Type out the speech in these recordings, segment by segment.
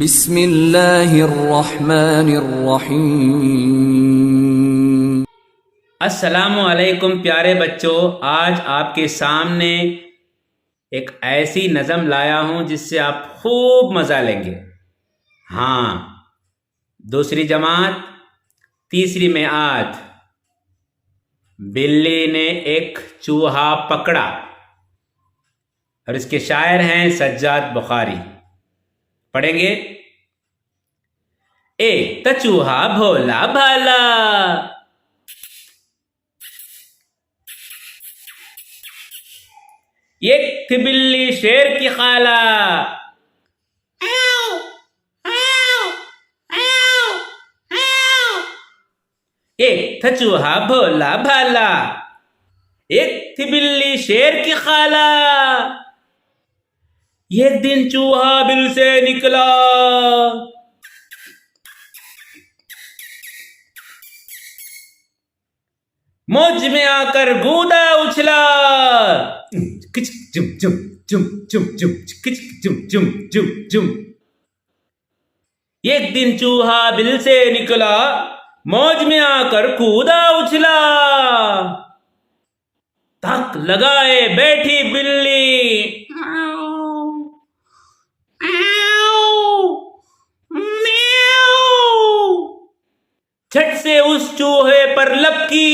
बिस्मिल्लाहिर्रहमानिर्रहीम। अस्सलामु अलैकुम प्यारे बच्चों, आज आपके सामने एक ऐसी नज़म लाया हूँ जिससे आप खूब मज़ा लेंगे। हाँ, दूसरी जमात तीसरी में आज। बिल्ली ने एक चूहा पकड़ा, और इसके शायर हैं सज्जाद बुखारी। पढ़ेंगे। एक त चूहा भोला भाला, एक थी बिल्ली शेर की खाला। एक था चूहा भोला भाला, एक थी बिल्ली शेर की खाला। एक दिन चूहा बिल से निकला, मौज में आकर कूदा उछला। किच जुम जुम जुम जुम जुम किच जुम जुम जुम जुम। एक दिन चूहा बिल से निकला, मौज में आकर कूदा उछला। तक लगाए बैठी बिल्ली, झट से उस चूहे पर लपकी।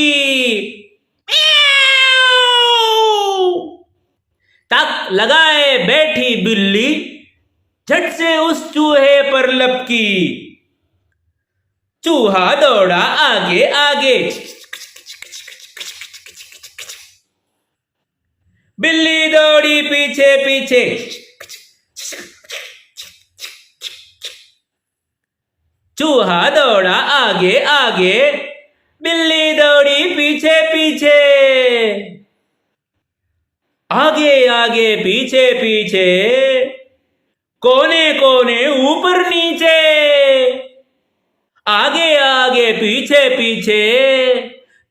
तक लगाए बैठी बिल्ली, झट से उस चूहे पर लपकी। चूहा दौड़ा आगे आगे, बिल्ली दौड़ी पीछे पीछे। चूहा दौड़ा आगे आगे, बिल्ली दौड़ी पीछे पीछे। आगे आगे पीछे पीछे, कोने कोने ऊपर नीचे। आगे आगे पीछे पीछे,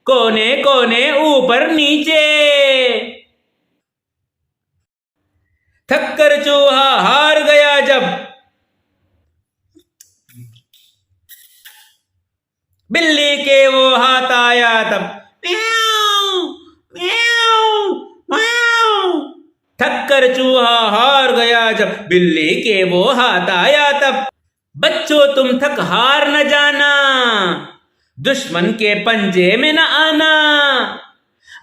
कोने कोने ऊपर नीचे। थक कर चूहा हार गया जब, बिल्ली के वो हाथ आया तब। थक कर चूहा हार गया जब, बिल्ली के वो हाथ आया तब। बच्चों तुम थक हार न जाना, दुश्मन के पंजे में न आना।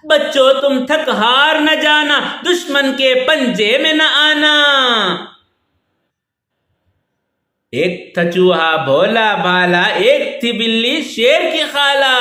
बच्चों तुम थक हार न जाना, दुश्मन के पंजे में न आना। एक था चूहा भोला भाला, एक थी बिल्ली शेर की खाला।